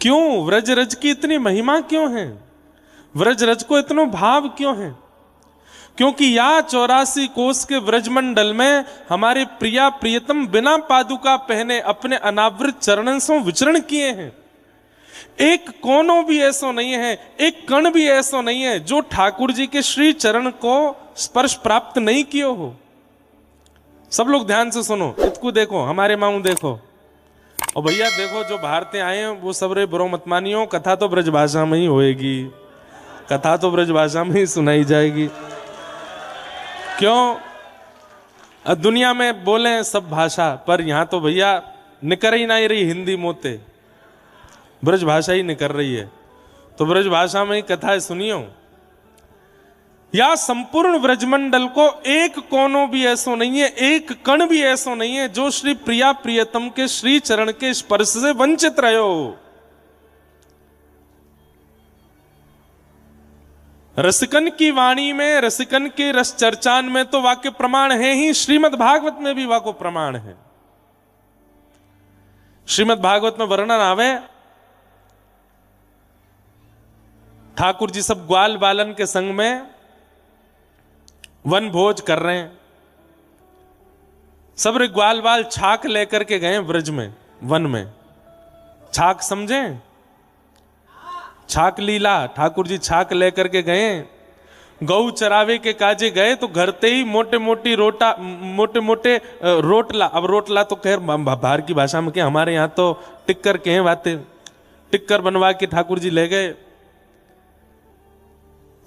क्यों व्रज रज की इतनी महिमा क्यों है? व्रज रज को इतना भाव क्यों है? क्योंकि या 84 कोस के व्रजमंडल में हमारे प्रिया प्रियतम बिना पादुका पहने अपने अनावृत चरणों से विचरण किए हैं। एक कोनों भी ऐसा नहीं है, एक कण भी ऐसा नहीं है जो ठाकुर जी के श्री चरण को स्पर्श प्राप्त नहीं किए हो। सब लोग ध्यान से सुनो, इतकू देखो, हमारे माऊ देखो, और भैया देखो जो बाहर से आए हैं वो सब रे बुरो मत मानियो, कथा तो ब्रज भाषा में ही होएगी, कथा तो ब्रज भाषा में ही सुनाई जाएगी। क्यों? दुनिया में बोले सब भाषा, पर यहां तो भैया निकर ही नहीं रही हिंदी मोते, ब्रज भाषा ही निकर रही है। तो ब्रज भाषा में ही कथा सुनियो। या संपूर्ण ब्रजमंडल को एक कोनों भी ऐसा नहीं है, एक कण भी ऐसा नहीं है जो श्री प्रिया प्रियतम के श्री चरण के स्पर्श से वंचित रहे हो। रसिकन की वाणी में, रसिकन के रस चर्चान में तो वाक्य प्रमाण है ही, श्रीमद् भागवत में भी वाक्य प्रमाण है। श्रीमद् भागवत में वर्णन आवे, ठाकुर जी सब ग्वाल बालन के संग में वन भोज कर रहे हैं। सब रे ग्वाल बाल छाक लेकर के गए ब्रज में, वन में। छाक समझे? छाक लीला, ठाकुर जी छाक लेकर के गए, गौ चरावे के काजे गए तो घरते ही मोटे मोटे रोटला, अब रोटला तो खैर बाहर की भाषा में क्या, हमारे यहाँ तो टिक्कर के हैं बातें, टिक्कर बनवा के ठाकुर जी ले गए।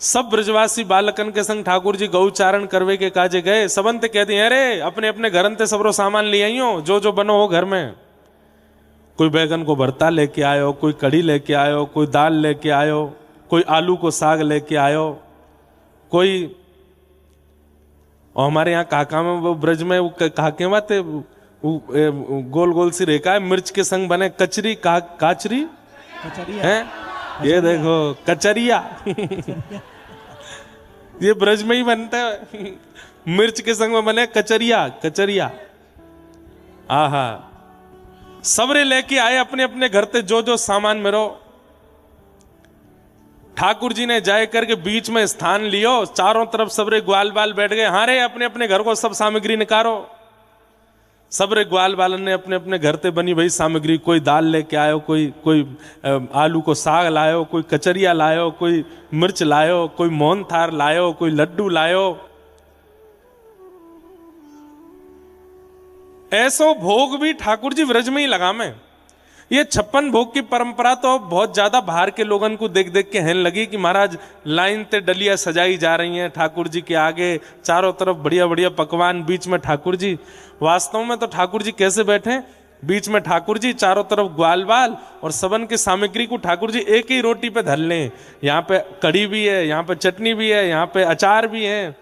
सब ब्रजवासी बालकन के संग ठाकुर जी गौचारण करवे के काजे गए। सबंत कहते हैं अरे अपने अपने घरन ते सबरो सामान ले आइयो, जो जो बनो हो घर में। कोई बैगन को भरता लेके आयो, कोई कढ़ी लेके आयो, कोई दाल लेके आयो, कोई आलू को साग लेके आयो, कोई, और हमारे यहाँ काका में वो ब्रज में वो काके बाते गोल गोल सी रेखा है, मिर्च के संग बने कचरी, काचरी है, ये देखो कचरिया ये ब्रज में ही बनता है, मिर्च के संग में बने कचरिया, कचरिया। आहा, सबरे लेके आए अपने अपने घर से जो जो सामान मेरो। ठाकुर जी ने जाए करके बीच में स्थान लियो, चारों तरफ सबरे ग्वाल बाल बैठ गए, हाँ रे अपने अपने घर को सब सामग्री निकालो। सबरे ग्वाल बालन ने अपने अपने घर से बनी भाई सामग्री, कोई दाल लेके आयो, कोई आलू को साग लायो, कोई कचरिया लायो, कोई मिर्च लायो, कोई मोहन थार लायो, कोई लड्डू लायो। ऐसो भोग भी ठाकुर जी व्रज में ही लगा में। ये 56 भोग की परंपरा तो बहुत ज्यादा बाहर के लोगन को देख देख के हैन लगी कि महाराज लाइन ते डलिया सजाई जा रही हैं ठाकुर जी के आगे, चारों तरफ बढ़िया बढ़िया पकवान, बीच में ठाकुर जी। वास्तव में तो ठाकुर जी कैसे बैठे? बीच में ठाकुर जी, चारों तरफ ग्वाल बाल, और सबन की सामग्री को ठाकुर जी एक ही रोटी पे धर लें। यहाँ पे कढ़ी भी है, यहाँ पे चटनी भी है, यहाँ पे अचार भी है।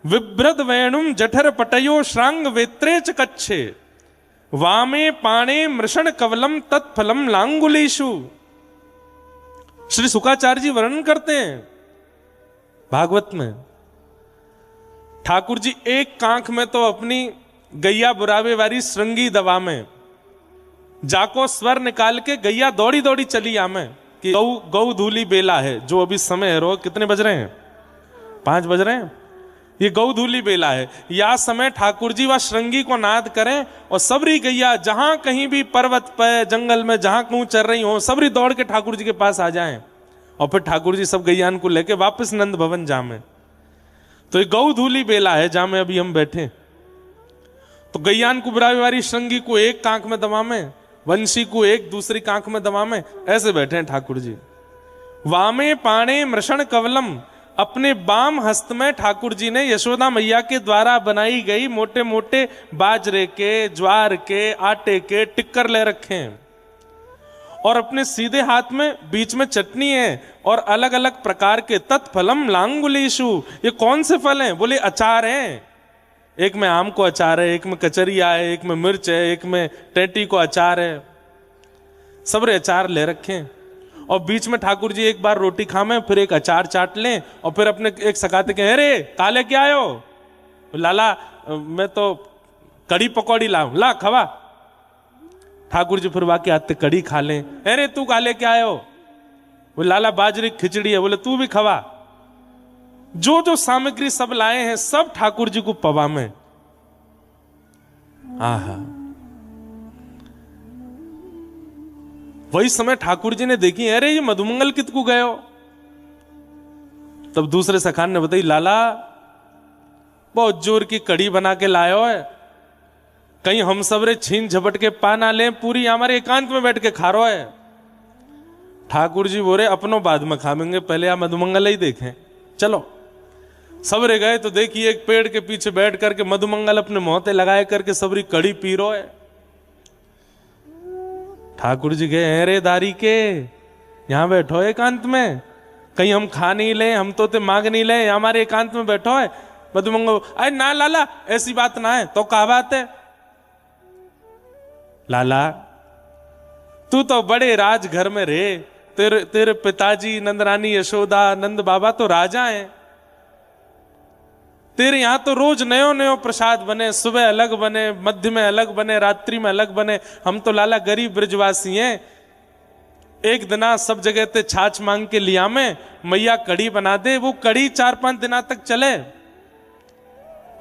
विभ्रद वेणुम जठर पटयो श्रांग वेत्रे च कच्छे, वामे पाणे मृषण कवलम तत्फलम लांगुलेशु। श्री शुकाचार्य जी वर्णन करते हैं भागवत में, ठाकुर जी एक कांख में तो अपनी गैया बुरावे वाली श्रृंगी दवा में जाको स्वर निकाल के गैया दौड़ी दौड़ी चली आमे कि गौ धूली बेला है, जो अभी समय है, रो कितने बज रहे हैं? 5 बज रहे हैं। ये गौधूली बेला है, या समय ठाकुर जी व श्रृंगी को नाद करें और सबरी गैया जहां कहीं भी पर्वत पर, जंगल में जहां कहूं चल रही हो, सबरी दौड़ के ठाकुर जी के पास आ जाएं और फिर ठाकुर जी सब गैयान को लेके वापस नंद भवन जामे। तो ये गौधूली बेला है जहां में अभी हम बैठे। तो गैयान को बुरावी श्रृंगी को एक कांख में दबामे, वंशी को एक दूसरी कांख में दबामे, ऐसे बैठे हैं ठाकुर जी। वामे पाणे मृषण कवलम, अपने बाम हस्त में ठाकुर जी ने यशोदा मैया के द्वारा बनाई गई मोटे मोटे बाजरे के, ज्वार के, आटे के टिक्कर ले रखे हैं, और अपने सीधे हाथ में बीच में चटनी है और अलग अलग प्रकार के तत्फलम लांगुलेशु। ये कौन से फल हैं? बोले अचार हैं। एक में आम को अचार है, एक में कचरिया है, एक में मिर्च है, एक में टेटी को अचार है, सबरे अचार ले रखे हैं। और बीच में ठाकुर जी एक बार रोटी खामें, फिर एक अचार चाट लें, और फिर अपने एक सकाते के, अरे काले क्या आयो? लाला मैं तो कड़ी पकौड़ी लाऊं, ला खवा। ठाकुर जी फिर वाके आते कड़ी खा लें। अरे तू खा ले क्या आए हो? वो लाला बाजरी खिचड़ी है। बोले तू भी खवा। जो जो सामग्री सब लाए हैं सब ठाकुर जी को पवा में। आहा, वही समय ठाकुर जी ने देखी, अरे ये मधुमंगल कितकू गए हो? तब दूसरे सखान ने बताई, लाला बहुत जोर की कड़ी बना के लायो है, कहीं हम सबरे छीन झपट के पा ना लें, पूरी हमारे एकांत में बैठ के खा रो है। ठाकुर जी बोले अपनों बाद में खाएंगे, पहले आप मधुमंगल ही देखें। चलो सबरे गए तो देखिए एक पेड़ के पीछे बैठ करके मधुमंगल अपने मोहते लगाए करके सबरी कड़ी पी रो है। ठाकुर जी गए, अरे दारी के यहां बैठो एकांत में, कहीं हम खा नहीं ले, हम तो मांग नहीं ले, हमारे एकांत में बैठो है। मधुमंगल, अरे ना लाला ऐसी बात ना है। तो क्या बात है? लाला तू तो बड़े राज घर में रहे, तेरे पिताजी नंदरानी यशोदा नंद बाबा तो राजा हैं, तेरे यहां तो रोज नयो नयो प्रसाद बने, सुबह अलग बने, मध्य में अलग बने, रात्रि में अलग बने। हम तो लाला गरीब ब्रजवासी हैं, एक दिना सब जगह ते छाछ मांग के लिया में मैया कड़ी बना दे, वो कड़ी 4-5 दिना तक चले।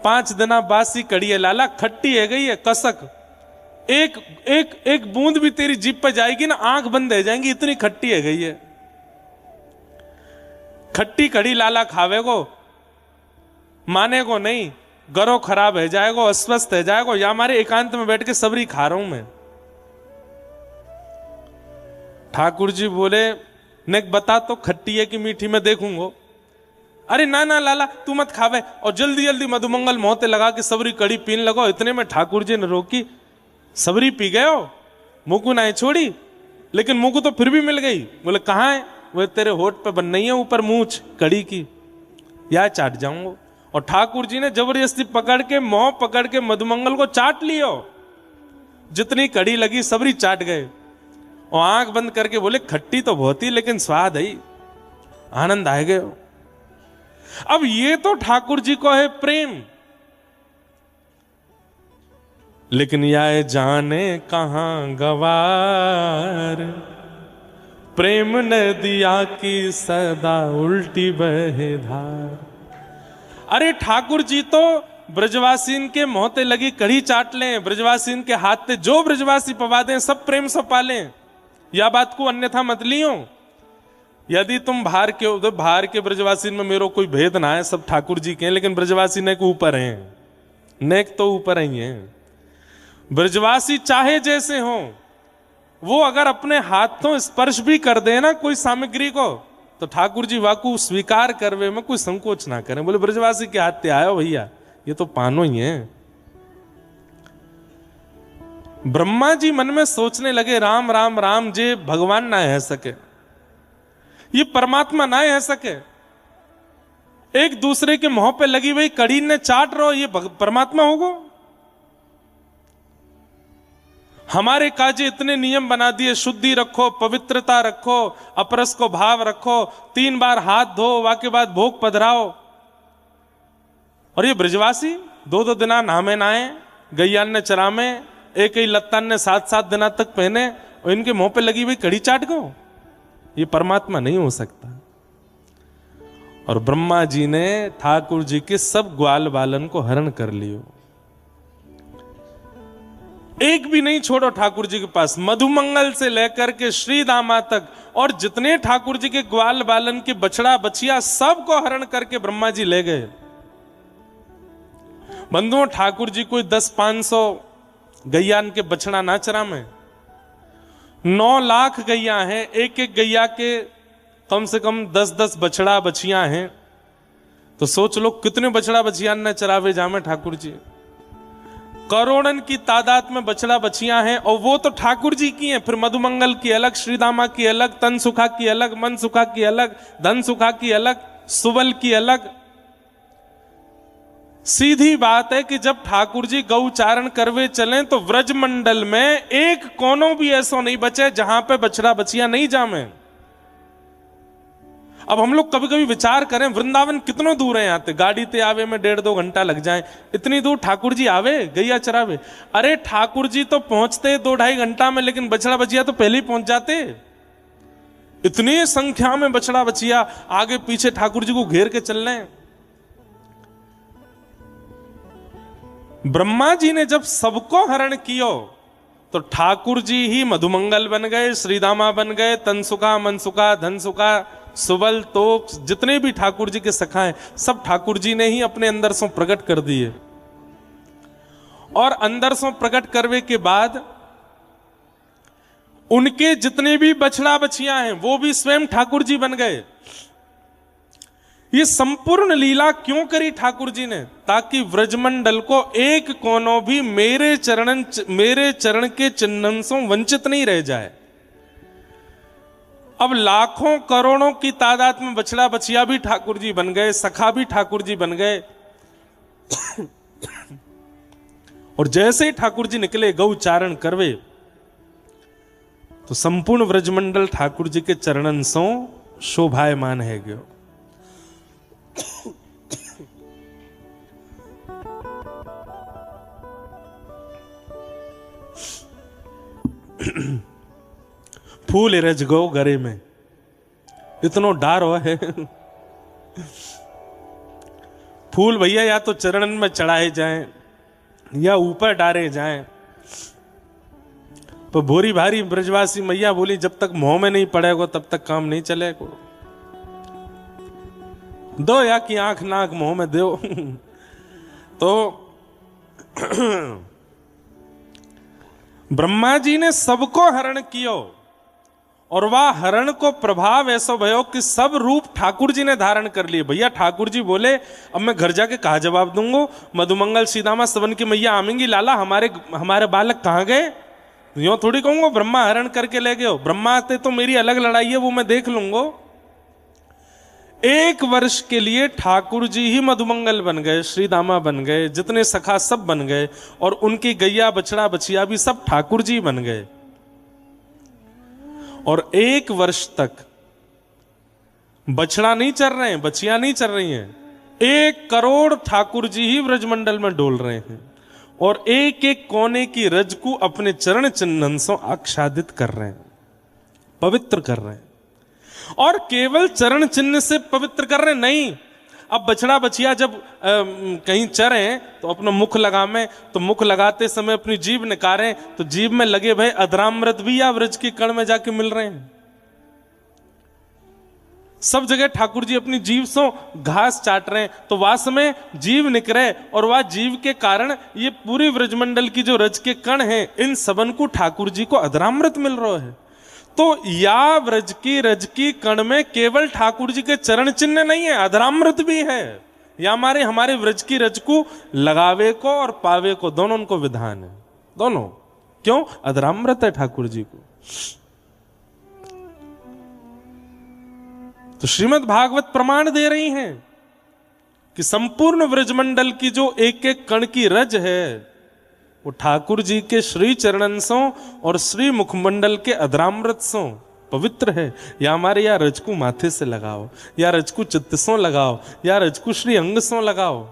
5 दिना बासी कड़ी है लाला, खट्टी है गई है कसक, एक एक एक बूंद भी तेरी जीभ पे जाएगी ना आंख बंद रह जाएंगी, इतनी खट्टी है गई है। खट्टी कड़ी लाला खावे को माने को नहीं, गरो खराब है जाएगो, अस्वस्थ है जाएगो, या हमारे एकांत में बैठ के सबरी खा रहा हूं मैं। ठाकुर जी बोले नेक बता तो खट्टी है कि मीठी में देखूंगो। अरे ना ना लाला तू मत खावे, और जल्दी जल्दी मधुमंगल मोहते लगा के सबरी कड़ी पीन लगो। इतने में ठाकुर जी ने रोकी, सबरी पी गए हो, मुकु ना छोड़ी, लेकिन मुकु तो फिर भी मिल गई। बोले कहाँ है? वो तेरे होठ पे बन नहीं है ऊपर मूंछ कड़ी की, या चाट जाऊंगा। और ठाकुर जी ने जबरदस्ती पकड़ के मोह पकड़ के मधुमंगल को चाट लियो, जितनी कड़ी लगी सबरी चाट गए। और आंख बंद करके बोले खट्टी तो बहुत ही लेकिन स्वाद है, आनंद आए गए। अब ये तो ठाकुर जी को है प्रेम, लेकिन यह जाने कहां गवार, प्रेम नदिया की सदा उल्टी बहे धार। अरे ठाकुर जी तो ब्रजवासीन के मोहते लगी कड़ी चाट लें, ब्रजवासीन के हाथ से जो ब्रजवासी पवा दें सब प्रेम से पालें, या बात को अन्यथा मत लियो। यदि तुम बाहर के उधर बाहर के ब्रजवासीन में मेरो कोई भेद ना है, सब ठाकुर जी के हैं, लेकिन ब्रजवासी नेक ऊपर हैं, नेक तो ऊपर ही हैं। ब्रजवासी चाहे जैसे हो, वो अगर अपने हाथों स्पर्श भी कर दे ना कोई सामग्री को, तो ठाकुर जी वाकू स्वीकार करवे में कोई संकोच ना करें। बोले ब्रजवासी के हाथ से आयो भैया, ये तो पानो ही है। ब्रह्मा जी मन में सोचने लगे, राम राम राम, जे भगवान ना है सके, ये परमात्मा ना है सके, एक दूसरे के मुंह पे लगी हुई कड़ी ने चाट रहो, ये परमात्मा होगा? हमारे काजे इतने नियम बना दिए, शुद्धि रखो, पवित्रता रखो, अपरस को भाव रखो, 3 बार हाथ धो, वाके बाद भोग पधराओ। और ये ब्रजवासी 2-2 दिना नहामे नहाए, गैयान ने चरामे, एक ही लत्तान ने 7-7 दिना तक पहने, और इनके मुंह पे लगी हुई कड़ी चाट गो। ये परमात्मा नहीं हो सकता। और ब्रह्मा जी ने ठाकुर जी के सब ग्वाल बालन को हरण कर लियो, एक भी नहीं छोड़ो ठाकुर जी के पास, मधुमंगल से लेकर के श्री दामा तक, और जितने ठाकुर जी के ग्वाल बालन के बछड़ा बछिया सबको हरण करके ब्रह्मा जी ले गए। बंधुओं ठाकुर जी कोई 10-500 गैयान के बछड़ा ना चरा में, 9 लाख गैया हैं, एक एक गैया के कम से कम 10-10 बछड़ा बछिया हैं, तो सोच लो कितने बछड़ा बछिया न चरावे जामे ठाकुर जी। करोड़न की तादाद में बछड़ा बछियां हैं, और वो तो ठाकुर जी की हैं। फिर मधुमंगल की अलग, श्रीदामा की अलग, तन सुखा की अलग, मन सुखा की अलग, धन सुखा की अलग, सुबल की अलग। सीधी बात है कि जब ठाकुर जी गौचारण करवे चलें तो व्रज मंडल में एक कोनों भी ऐसा नहीं बचे जहां पे बछड़ा बछिया नहीं जामे। अब हम लोग कभी कभी विचार करें, वृंदावन कितनों दूर है यहाँ से, गाड़ी ते आवे में 1.5-2 घंटा लग जाए, इतनी दूर ठाकुर जी आवे गैया चरावे। अरे ठाकुर जी तो पहुंचते 2-2.5 घंटा में, लेकिन बछड़ा बछिया तो पहले ही पहुंच जाते। इतनी संख्या में बछड़ा बछिया आगे पीछे ठाकुर जी को घेर के चल रहे हैं। ब्रह्मा जी ने जब सबको हरण कियो तो ठाकुर जी ही मधुमंगल बन गए, श्रीदामा बन गए, तनसुखा, मनसुखा, धनसुखा, सुबल, तोप, जितने भी ठाकुर जी के सखा हैं सब ठाकुर जी ने ही अपने अंदर से प्रकट कर दिए। और अंदर से प्रकट करने के बाद उनके जितने भी बछड़ा बछियां हैं वो भी स्वयं ठाकुर जी बन गए। ये संपूर्ण लीला क्यों करी ठाकुर जी ने? ताकि व्रजमंडल को एक कोनों भी मेरे चरण के चिन्हन से वंचित नहीं रह जाए। अब लाखों करोड़ों की तादाद में बछड़ा बछिया भी ठाकुर जी बन गए, सखा भी ठाकुर जी बन गए। और जैसे ही ठाकुर जी निकले गौ चारण करवे तो संपूर्ण व्रजमंडल ठाकुर जी के चरणन सो शोभायमान है गयो। फूल रज गो गरे में, इतनो डारो है। फूल भैया या तो चरणन में चढ़ाए जाएं या ऊपर डारे जाएं। तो भोरी भारी ब्रजवासी मैया बोली जब तक मुंह में नहीं पड़ेगा तब तक काम नहीं चलेगा। दो या की आंख नाक मुंह में दो। तो ब्रह्मा जी ने सबको हरण कियो और वह हरण को प्रभाव ऐसा भयो कि सब रूप ठाकुर जी ने धारण कर लिए। भैया ठाकुर जी बोले अब मैं घर जाके कहा जवाब दूंगा, मधुमंगल सीदामा सवन की मैया आमेंगी, लाला हमारे बालक कहाँ गए? यूं थोड़ी कहूंगा ब्रह्मा हरण करके ले गए हो, ब्रह्मा आते तो मेरी अलग लड़ाई है वो मैं देख लूंगा। 1 वर्ष के लिए ठाकुर जी ही मधुमंगल बन गए, श्रीदामा बन गए, जितने सखा सब बन गए और उनकी गैया बछड़ा बछिया भी सब ठाकुर जी बन गए। और 1 वर्ष तक बछड़ा नहीं चल रहे हैं, बछिया नहीं चल रही हैं, 1 करोड़ ठाकुर जी ही व्रजमंडल में डोल रहे हैं और एक एक कोने की रज को अपने चरण चिन्हन से आच्छादित कर रहे हैं, पवित्र कर रहे हैं। और केवल चरण चिन्ह से पवित्र कर रहे नहीं, अब बछड़ा बछिया जब कहीं चरे तो अपना मुख लगावे, तो मुख लगाते समय अपनी जीभ निकारे तो जीभ में लगे भाई अधरामृत भी या व्रज के कण में जाके मिल रहे हैं। सब जगह ठाकुर जी अपनी जीभ से घास चाट रहे हैं तो वास में जीभ निकरे और वह जीभ के कारण ये पूरी व्रजमंडल की जो रज के कण हैं इन सबन को ठाकुर जी को अधरामृत मिल रहा है। तो या व्रज की रज की कण में केवल ठाकुर जी के चरण चिन्ह नहीं है, अधरामृत भी है। या हमारे व्रज की रज को लगावे को और पावे को दोनों उनको विधान है, दोनों। क्यों? अधरामृत है ठाकुर जी को। तो श्रीमद् भागवत प्रमाण दे रही हैं कि संपूर्ण व्रजमंडल की जो एक एक कण की रज है वो ठाकुर जी के श्री चरणन सो और श्री मुखमंडल के अधरामृत सो पवित्र है। या हमारे या रज को माथे से लगाओ, या रज को चित्त सो लगाओ, या रज को श्री अंग सो लगाओ।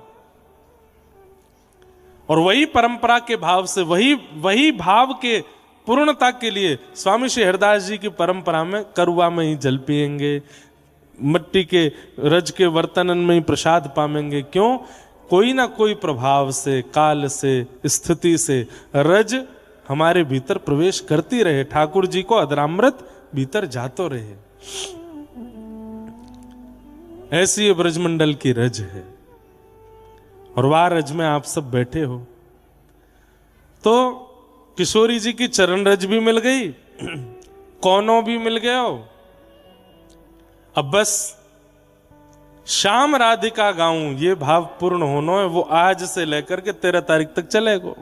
और वही परंपरा के भाव से वही भाव के पूर्णता के लिए स्वामी श्री हरिदास जी की परंपरा में करुआ में ही जल पिएंगे, मिट्टी के रज के वर्तनन में ही प्रसाद पाएंगे। क्यों? कोई ना कोई प्रभाव से, काल से, स्थिति से रज हमारे भीतर प्रवेश करती रहे, ठाकुर जी को अधरामृत भीतर जातो रहे। ऐसी ये ब्रजमंडल की रज है और वह रज में आप सब बैठे हो। तो किशोरी जी की चरण रज भी मिल गई, कौनों भी मिल गया हो। अब बस श्याम राधिका गाऊं ये भाव पूर्ण होना है, वो आज से लेकर के 13 तारीख तक चलेगा।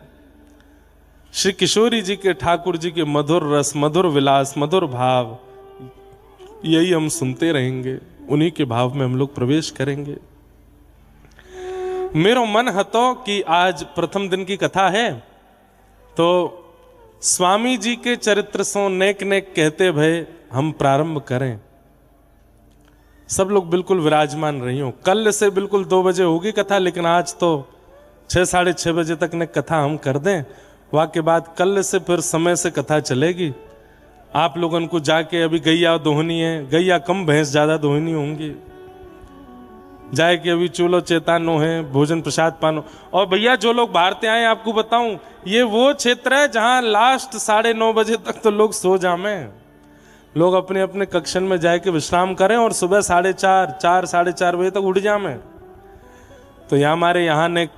श्री किशोरी जी के, ठाकुर जी के मधुर रस, मधुर विलास, मधुर भाव, यही हम सुनते रहेंगे, उन्हीं के भाव में हम लोग प्रवेश करेंगे। मेरो मन हतो कि आज प्रथम दिन की कथा है तो स्वामी जी के चरित्र सो नेक नेक कहते भय हम प्रारंभ करें। सब लोग बिल्कुल विराजमान रही हो। कल से बिल्कुल 2 बजे होगी कथा, लेकिन आज तो 6 साढ़े 6 बजे तक ने कथा हम कर दें, वाके बाद कल से फिर समय से कथा चलेगी। आप लोगों को जाके अभी गैया दोहनी है, गैया कम भैंस ज्यादा दोहनी होंगी, जाए कि अभी चूलो चेतानो है, भोजन प्रसाद पानो। और भैया जो लोग बाहर से आए आपको बताऊं, ये वो क्षेत्र है जहां लास्ट 9:30 बजे तक तो लोग सो जामे, लोग अपने अपने कक्षन में जाके विश्राम करें और सुबह 4:30 साढ़े 4 बजे तक उठ जामे। तो यहाँ हमारे यहाँ ने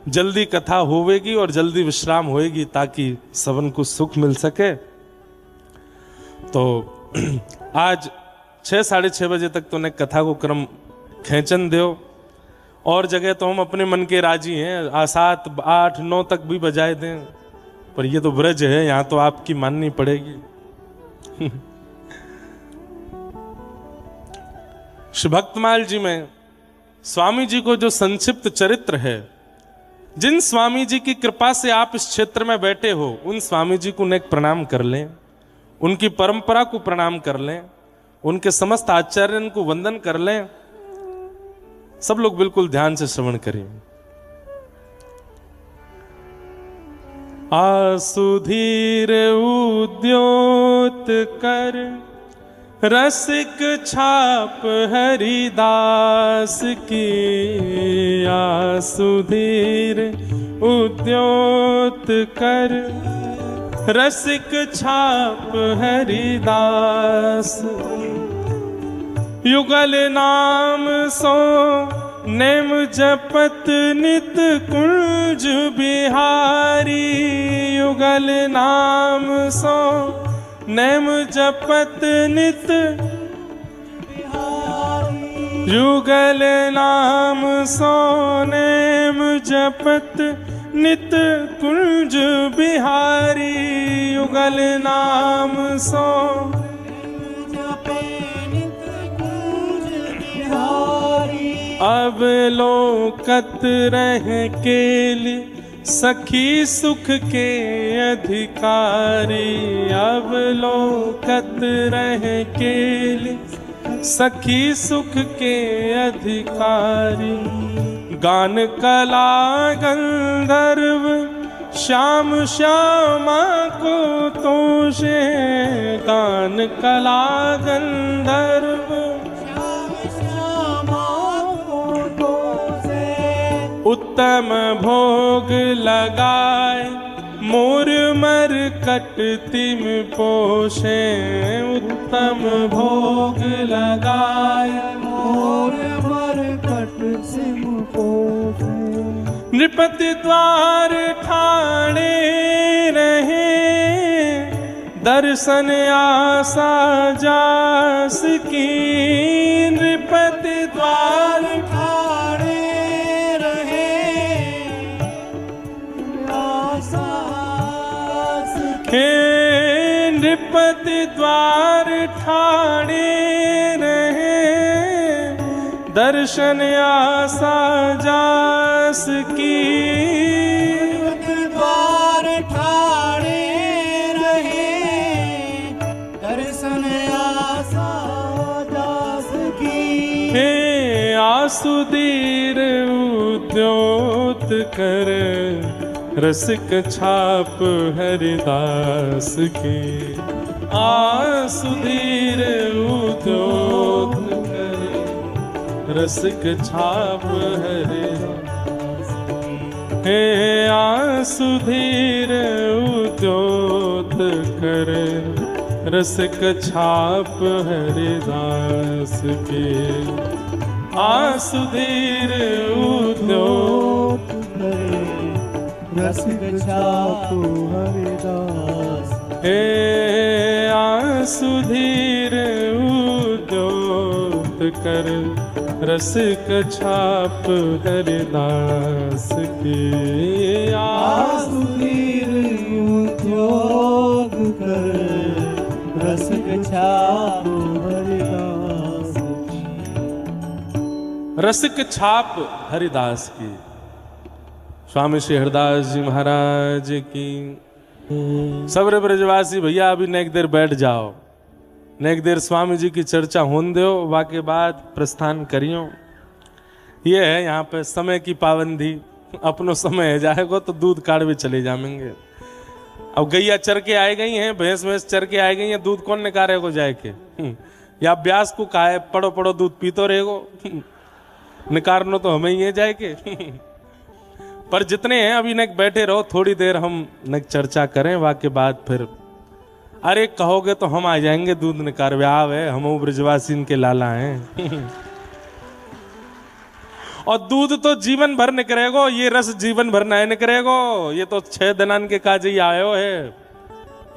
जल्दी कथा होवेगी और जल्दी विश्राम होएगी ताकि सबन को सुख मिल सके। तो आज 6 साढ़े 6 बजे तक तो ने कथा को क्रम खेचन दो। और जगह तो हम अपने मन के राजी हैं, 7 8 9 तक भी बजाए दें, पर ये तो ब्रज है, यहाँ तो आपकी माननी पड़ेगी। श्री भक्तमाल जी में स्वामी जी को जो संक्षिप्त चरित्र है, जिन स्वामी जी की कृपा से आप इस क्षेत्र में बैठे हो, उन स्वामी जी को नेक प्रणाम कर लें, उनकी परंपरा को प्रणाम कर लें, उनके समस्त आचार्यों को वंदन कर लें। सब लोग बिल्कुल ध्यान से श्रवण करें। आसुधीर उद्योत कर रसिक छाप हरिदास की, आसुधीर उद्योत कर रसिक छाप हरिदास, युगल नाम सो नेम जपत नित कुंज बिहारी, युगल नाम सो नेम जपत नित बिहारी, युगल नाम सो नेम जपत नित कुंज बिहारी, युगल नाम सो अब लोकत रह के लिए सखी सुख के अधिकारी, अब लोकत रह के लिए सखी सुख के अधिकारी, गान कला गंधर्व श्याम श्यामा को तोषे, गान कला गंधर्व उत्तम भोग लगाए, मोर मर कटतिम पोषे, उत्तम भोग लगाए, मोर मर कटतिम पोषे, नृपति द्वार ठाणे रहे, दर्शन आशा जास की, नृपति द्वार ठाणे हे, नृपति द्वार ठाणे रहे, दर्शन आशा जास की, द्वार ठाणे रहे, दर्शन आशा जास की, हे आसुधीर उद्योत कर रसिक छाप हरिदास के, आसुधीर उद्योत कर रसिक छाप हरिदास, हे आसुधीर उद्योत कर रसिक छाप हरिदास के, आसुधीर उद्योत रसिक छाप हरिदास, हे आसुधीर उद्योत कर रसिक छाप हरिदास के, आसुधीर उद्योत कर रसिक छाप हरिदास, रसिक छाप हरिदास की। स्वामी श्री हरिदास जी महाराज की। सबरे ब्रजवासी भैया अभी नेक देर बैठ जाओ, ने एक देर स्वामी जी की चर्चा होन दो, वाके बाद प्रस्थान करियो। ये है यहाँ पे समय की पाबंदी। अपनो समय है जाएगा तो दूध काढ़वे चले जाएंगे। अब गैया चर के आए गई हैं, भैंस भैंस चर के आए गई हैं, दूध कौन निकाले को जाए के? या ब्यास को कहा है पड़ो पड़ो दूध पीतो रहेगो, निकारनो तो हमें ही है जाए के। पर जितने हैं अभी नक बैठे रहो, थोड़ी देर हम नक चर्चा करें, वाके बाद फिर अरे कहोगे तो हम आ जाएंगे दूध निकारवे। आवे हम ब्रजवासी के लाला हैं। और दूध तो जीवन भर निकलेगो, ये रस जीवन भर नहीं निकलेगो। ये तो 6 दिनान के काज ही आयो है।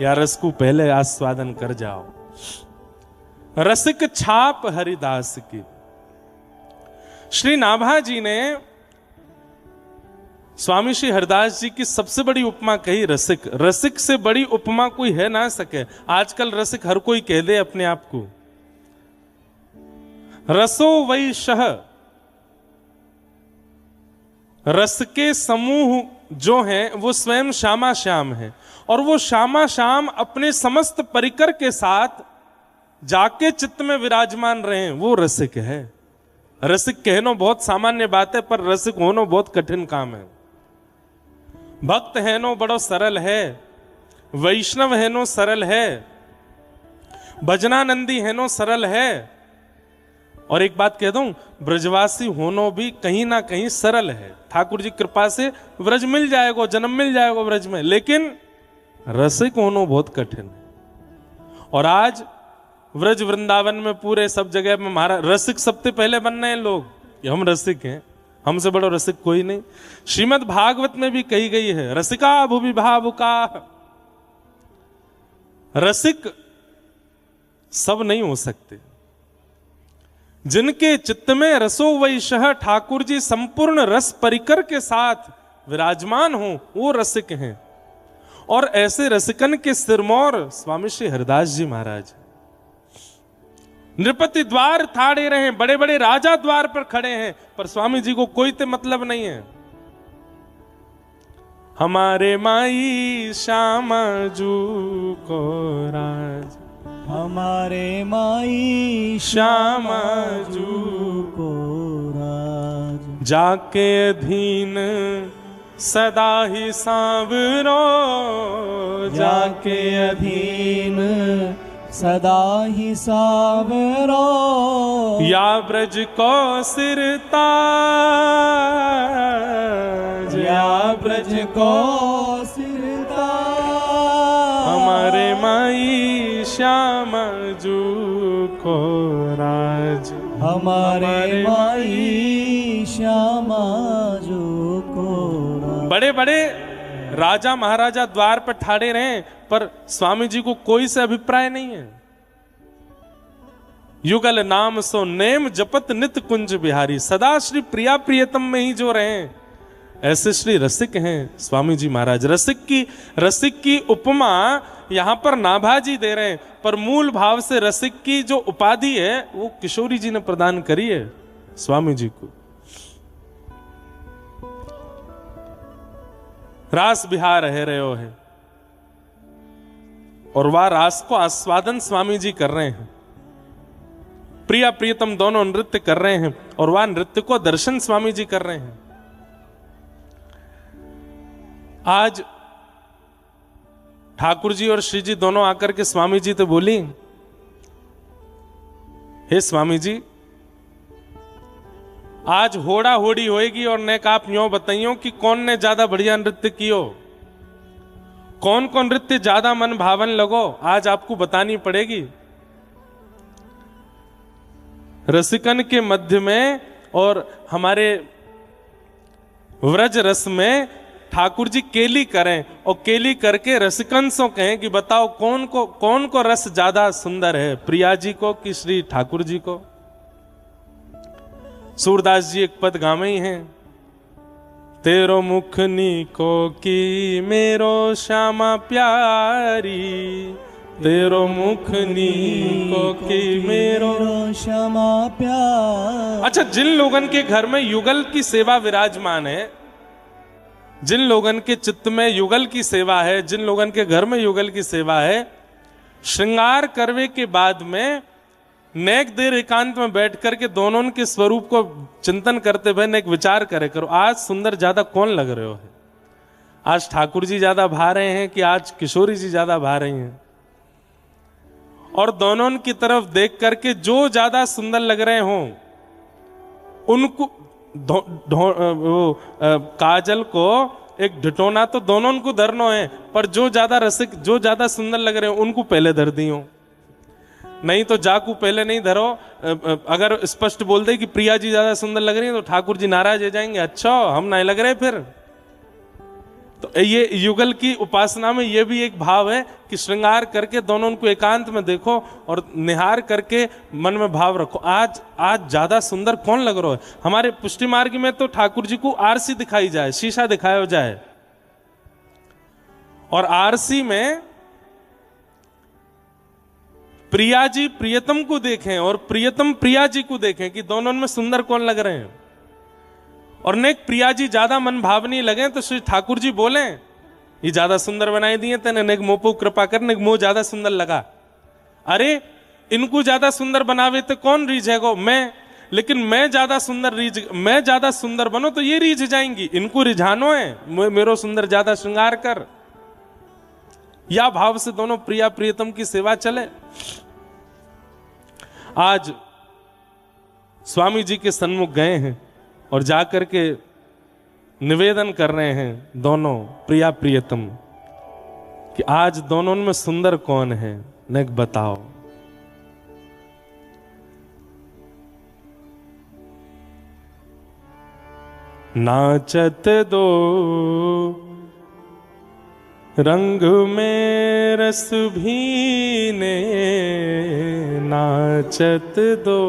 या रस को पहले आस्वादन कर जाओ। रसिक छाप हरिदास की। श्री नाभा जी ने स्वामी श्री हरिदास जी की सबसे बड़ी उपमा कही रसिक। रसिक से बड़ी उपमा कोई है ना सके। आजकल रसिक हर कोई कह दे अपने आप को। रसो वही शह, रस के समूह जो हैं वो स्वयं श्यामा श्याम है। और वो श्यामा श्याम अपने समस्त परिकर के साथ जाके चित्त में विराजमान रहे, वो रसिक है। रसिक कहनो बहुत सामान्य बात है, पर रसिक होनो बहुत कठिन काम है। भक्त है नो बड़ो सरल है, वैष्णव है नो सरल है, भजनानंदी है नो सरल है। और एक बात कह दूं, ब्रजवासी होनो भी कहीं ना कहीं सरल है। ठाकुर जी कृपा से व्रज मिल जाएगा, जन्म मिल जाएगा ब्रज में, लेकिन रसिक होनो बहुत कठिन है। और आज व्रज वृंदावन में पूरे सब जगह में हमारा रसिक सबसे पहले बन रहे हैं लोग। ये हम रसिक हैं, हमसे बड़ा रसिक कोई नहीं। श्रीमद् भागवत में भी कही गई है, रसिका भुवि भावुका। रसिक सब नहीं हो सकते। जिनके चित्त में रसो वैशः ठाकुर जी संपूर्ण रस परिकर के साथ विराजमान हो, वो रसिक हैं। और ऐसे रसिकन के सिरमौर स्वामी श्री हरिदास जी महाराज। नृपति द्वार ठाड़े रहे, बड़े बड़े राजा द्वार पर खड़े हैं, पर स्वामी जी को कोई ते मतलब नहीं है। हमारे माई श्यामा जू को राज, हमारे माई श्यामा जू को राज। जाके अधीन सदा ही सांवरो, जाके अधीन सदा ही सावरो। या ब्रज को सिरताज, या ब्रज को सिरताज। हमारे माई श्यामा जू को राज, हमारे माई श्यामा जू को राज। बड़े बड़े राजा महाराजा द्वार पर ठाड़े रहे, पर स्वामी जी को कोई से अभिप्राय नहीं है। युगल नाम सो नेम जपत नित कुंज बिहारी, सदा श्री प्रिया प्रियतम में ही जो रहे, ऐसे श्री रसिक हैं स्वामी जी महाराज। रसिक की उपमा यहां पर नाभा जी दे रहे हैं, पर मूल भाव से रसिक की जो उपाधि है वो किशोरी जी ने प्रदान करी है स्वामी जी को। रास बिहार रह रहे हो है, और वह रास को आस्वादन स्वामी जी कर रहे हैं। प्रिया प्रियतम दोनों नृत्य कर रहे हैं, और वह नृत्य को दर्शन स्वामी जी कर रहे हैं। आज ठाकुर जी और श्री जी दोनों आकर के स्वामी जी तो बोली, हे स्वामी जी, आज होड़ा होड़ी होएगी और नेक आप यूं बताइयो कि कौन ने ज्यादा बढ़िया नृत्य कियो, कौन कौन नृत्य ज्यादा मन भावन लगो, आज आपको बतानी पड़ेगी। रसिकन के मध्य में और हमारे व्रज रस में ठाकुर जी केली करें, और केली करके रसिकन से कहें कि बताओ कौन को रस ज्यादा सुंदर है, प्रिया जी को कि श्री ठाकुर जी को। सूरदास जी एक पद गावे ही हैं, तेरो मुख नीको की मेरो श्यामा प्यारी, तेरो मुख नीको की मेरो श्यामा प्यार। अच्छा, जिन लोगन के घर में युगल की सेवा विराजमान है, जिन लोगन के चित्त में युगल की सेवा है, जिन लोगन के घर में युगल की सेवा है, श्रृंगार करवे के बाद में नेक देर एकांत में बैठ करके दोनों के स्वरूप को चिंतन करते हुए नेक विचार करे करो, आज सुंदर ज्यादा कौन लग रहे हो है? आज ठाकुर जी ज्यादा भा रहे हैं कि आज किशोरी जी ज्यादा भा रही हैं? और दोनों की तरफ देख करके जो ज्यादा सुंदर लग रहे हों उनको काजल को एक ढिटोना तो दोनों को धरनो है, पर जो ज्यादा रसिक जो ज्यादा सुंदर लग रहे हो उनको पहले धर दियो, नहीं तो जाकू पहले नहीं धरो। अगर स्पष्ट बोल दे कि प्रिया जी ज्यादा सुंदर लग रही है तो ठाकुर जी नाराज हो जाएंगे, अच्छा हम नहीं लग रहे फिर। तो ये युगल की उपासना में ये भी एक भाव है कि श्रृंगार करके दोनों को एकांत में देखो और निहार करके मन में भाव रखो, आज आज ज्यादा सुंदर कौन लग रहा है। हमारे पुष्टि मार्ग में तो ठाकुर जी को आरसी दिखाई जाए, शीशा दिखाया जाए, और आरसी में प्रिया जी प्रियतम को देखें और प्रियतम प्रिया जी को देखें कि दोनों में सुंदर कौन लग रहे हैं। और नेक प्रिया जी ज्यादा मन भावनी लगे तो श्री ठाकुर जी बोले ये ज्यादा सुंदर बनाई दिए तेने, नेक मोपो कृपा कर, नेक मोह ज्यादा सुंदर लगा। अरे इनको ज्यादा सुंदर बनावे तो कौन रीझेगो? मैं, लेकिन मैं ज्यादा सुंदर बनो तो ये रीझ जाएंगी, इनको रिझानो है मेरो सुंदर ज्यादा श्रृंगार कर। या भाव से दोनों प्रिया प्रियतम की सेवा चले। आज स्वामी जी के सन्मुख गए हैं और जाकर के निवेदन कर रहे हैं दोनों प्रिया प्रियतम कि आज दोनों में सुंदर कौन है, नेक बताओ। नाचत दो रंग में रस भीने, नाचत दो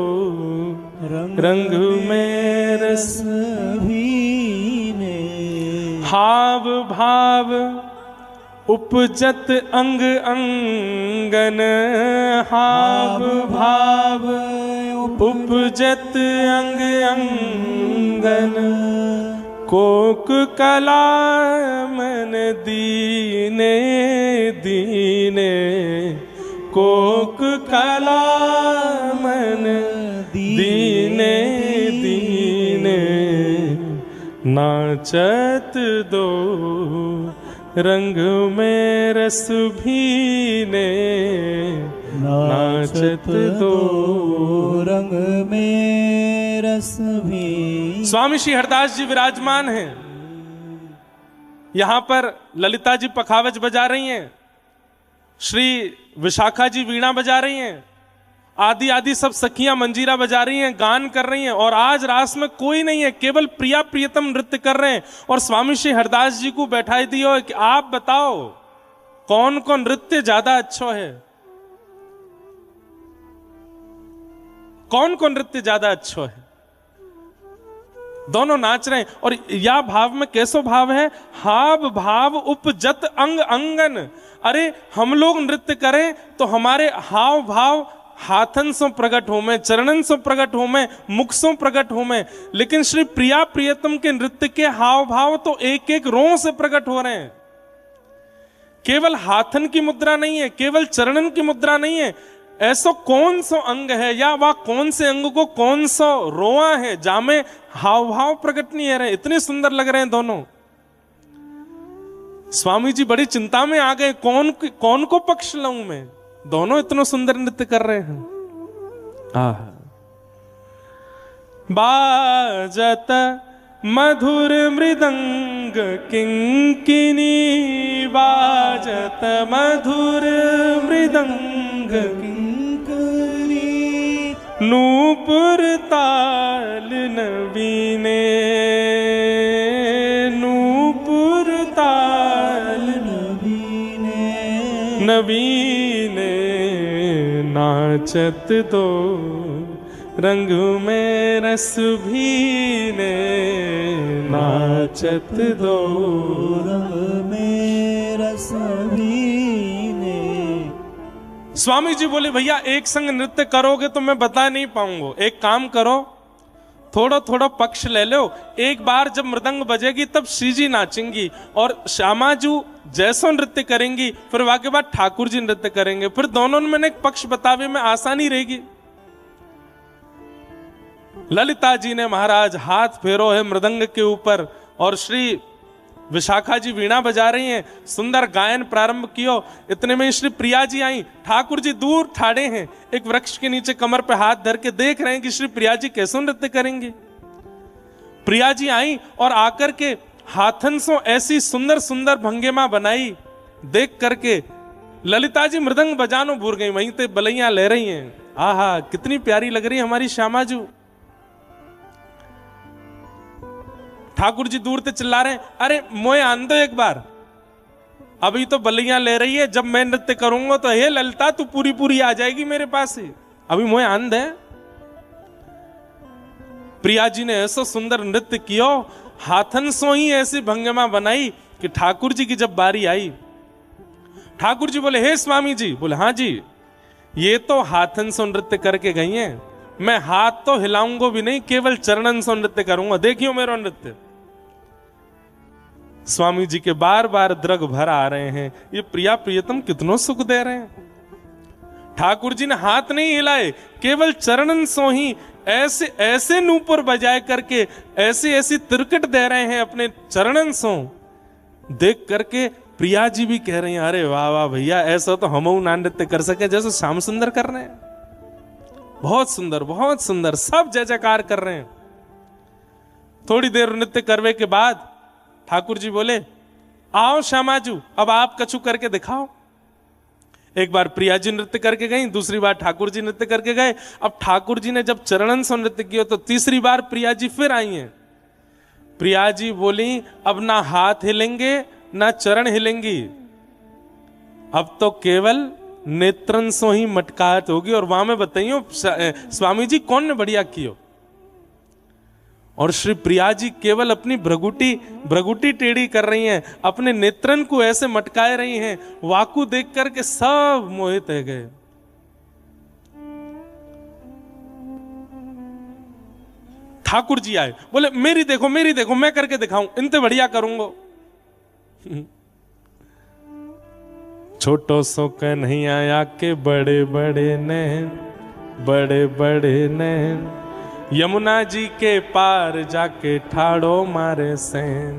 रंग में रस भीने, हाव भाव उपजत अंग अंगन, हाव भाव उपजत अंग अंगन, कोक कला मन दीने दीने, कोक कला मन दीने दीने, नाचत दो रंग में रस भीने, नाचत दो रंग में रस भी। स्वामी श्री हरदास जी विराजमान हैं, यहां पर ललिता जी पखावज बजा रही हैं, श्री विशाखा जी वीणा बजा रही हैं, आदि आदि सब सखियां मंजीरा बजा रही हैं, गान कर रही हैं। और आज रास में कोई नहीं है, केवल प्रिया प्रियतम नृत्य कर रहे हैं। और स्वामी श्री हरदास जी को बैठाई दियो कि आप बताओ कौन कौन नृत्य ज्यादा अच्छा है, कौन कौन नृत्य ज्यादा अच्छा है। दोनों नाच रहे हैं। और या भाव में कैसो भाव है? हाव भाव उपजत अंग अंगन। अरे हम लोग नृत्य करें तो हमारे हाव भाव हाथन से प्रकट हो में, चरणन से प्रकट हो में, मुख से प्रकट हो में, लेकिन श्री प्रिया प्रियतम के नृत्य के हाव भाव तो एक एक रों से प्रकट हो रहे हैं। केवल हाथन की मुद्रा नहीं है, केवल चरणन की मुद्रा नहीं है, ऐसा कौन सा अंग है या वह कौन से अंग को कौन सा रोआ है जामे हाव भाव प्रकट नहीं है रहे। इतने सुंदर लग रहे हैं दोनों। स्वामी जी बड़ी चिंता में आ गए, कौन को पक्ष लाऊं मैं, दोनों इतना सुंदर नृत्य कर रहे हैं। बाजत मधुर मृदंग किंकिनी, बाजत मधुर मृदंग किंकिनी, नूपुर ताल नवीने, नूपुर ताल नवीने, नवीने, नाचत दो रंग में रस भीने, नाचत दो रंग में रस भीने। स्वामी जी बोले भैया एक संग नृत्य करोगे तो मैं बता नहीं पाऊंगा, एक काम करो थोड़ा थोड़ा पक्ष ले लो, एक बार जब मृदंग बजेगी तब श्री जी नाचेंगी और श्यामाजू जैसो नृत्य करेंगी, फिर वहां के बाद ठाकुर जी नृत्य करेंगे, फिर दोनों में एक पक्ष बतावे में आसानी रहेगी। ललिता जी ने महाराज हाथ फेरो है मृदंग के ऊपर और श्री विशाखा जी वीणा बजा रही हैं, सुंदर गायन प्रारंभ कियो। इतने में श्री प्रिया जी आई, ठाकुर जी दूर ठाड़े हैं, एक वृक्ष के नीचे कमर पे हाथ धर के देख रहे हैं कि श्री प्रिया जी कैसे नृत्य करेंगे। प्रिया जी आई और आकर के हाथन से ऐसी सुंदर सुंदर भंगिमा बनाई, देख करके ललिता जी मृदंग बजानो भूल गई, वहीं पे बलैया ले रही हैं। आहा कितनी प्यारी लग रही है हमारी श्यामाजू। ठाकुर जी दूर से चिल्ला रहे हैं, अरे मोए आन दो एक बार, अभी तो बलियां ले रही है, जब मैं नृत्य करूंगा तो हे ललिता तू पूरी पूरी आ जाएगी मेरे पास ही, अभी मोए आन दे। प्रिया जी ने ऐसा सुंदर नृत्य किया, हाथन सो ही ऐसी भंगिमा बनाई कि ठाकुर जी की जब बारी आई, ठाकुर जी बोले हे स्वामी जी, बोले हाँ जी, ये तो हाथन सो नृत्य करके गई हैं, मैं हाथ तो हिलाऊंगा भी नहीं, केवल चरणन से नृत्य करूंगा, देखियो मेरा नृत्य। स्वामी जी के बार बार द्रग भर आ रहे हैं, ये प्रिया प्रियतम कितनों सुख दे रहे हैं। ठाकुर जी ने हाथ नहीं हिलाए, केवल चरणन सो ही ऐसे ऐसे नूपुर बजाए करके ऐसी ऐसी तिरकट दे रहे हैं अपने चरणन सो। देख करके प्रिया जी भी कह रही हैं, अरे वाह वाह भैया, ऐसा तो हम ना नृत्य कर सके जैसे श्याम सुंदर कर रहे हैं, बहुत सुंदर बहुत सुंदर, सब जय जयकार कर रहे हैं। थोड़ी देर नृत्य करने के बाद ठाकुर जी बोले, आओ श्यामाजू अब आप कछु करके दिखाओ। एक बार प्रिया जी नृत्य करके गई, दूसरी बार ठाकुर जी नृत्य करके गए। अब ठाकुर जी ने जब चरणन से नृत्य किया तो तीसरी बार प्रिया जी फिर आई हैं। प्रिया जी बोली, अब ना हाथ हिलेंगे ना चरण हिलेंगी, अब तो केवल नेत्रन सो ही मटकाहट होगी। और वहां में बताइयो स्वामी जी कौन ने बढ़िया कियो। और श्री प्रिया जी केवल अपनी भ्रगुटी टेढ़ी कर रही हैं, अपने नेत्रन को ऐसे मटकाए रही हैं, वाकु देख करके सब मोहित हो गए। ठाकुर जी आए, बोले मेरी देखो मैं करके दिखाऊं, इनते बढ़िया करूंगा। छोटो सो कन्हैया आया के बड़े बड़े नैन, बड़े बड़े नैन, यमुना जी के पार जाके ठाड़ो मारे सैन।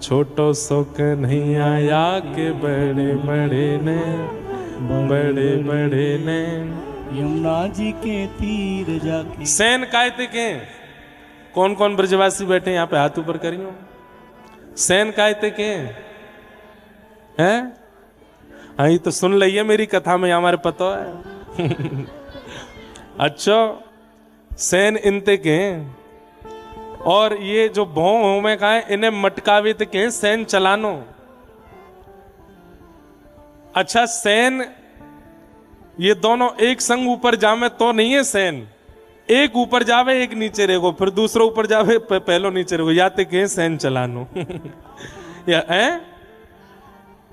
छोटो सो कन्हैया आया के बड़े बड़े नैन, बड़े बड़े नैन, यमुना जी के तीर जाके। सैन कायते के कौन कौन ब्रजवासी बैठे यहाँ पे हाथ ऊपर करियो। सैन कायते के हैं, हाँ तो सुन लिया मेरी कथा में, हमारे पता है। अच्छा सैन इनते के, और ये जो भों हो में कहा है, इन्हें मटकावे ते के सैन चलानो। अच्छा सैन ये दोनों एक संग ऊपर जावे तो नहीं है सैन, एक ऊपर जावे एक नीचे रहेगो, फिर दूसरा ऊपर जावे पहलो नीचे रहेगो, या ते के सैन चलानो। या है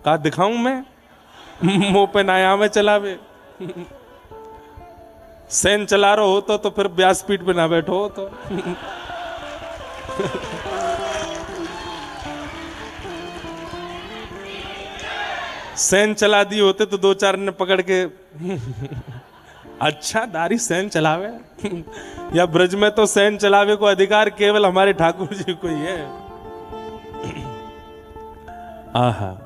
का दिखाऊं मैं, मुंह पे नाया में चलावे। सैन चला रहे हो तो फिर व्यासपीठ पे ना बैठो हो तो। सैन चला दिए होते तो दो चार ने पकड़ के अच्छा दारी सैन चलावे। या ब्रज में तो सैन चलावे को अधिकार केवल हमारे ठाकुर जी को ही है। आहा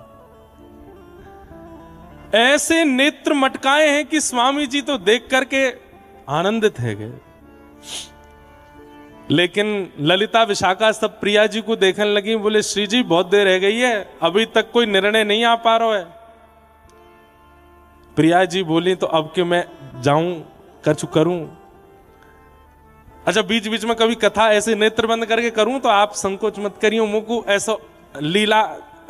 ऐसे नेत्र मटकाए हैं कि स्वामी जी तो देख करके आनंदित है गए। लेकिन ललिता विशाखा सब प्रिया जी को देखने लगी, बोले श्री जी बहुत देर रह गई है, अभी तक कोई निर्णय नहीं आ पा रहा है। प्रिया जी बोली तो अब कि मैं जाऊं कछु करूं। अच्छा बीच बीच में कभी कथा ऐसे नेत्र बंद करके करूं तो आप संकोच मत करियो, मुझको ऐसा लीला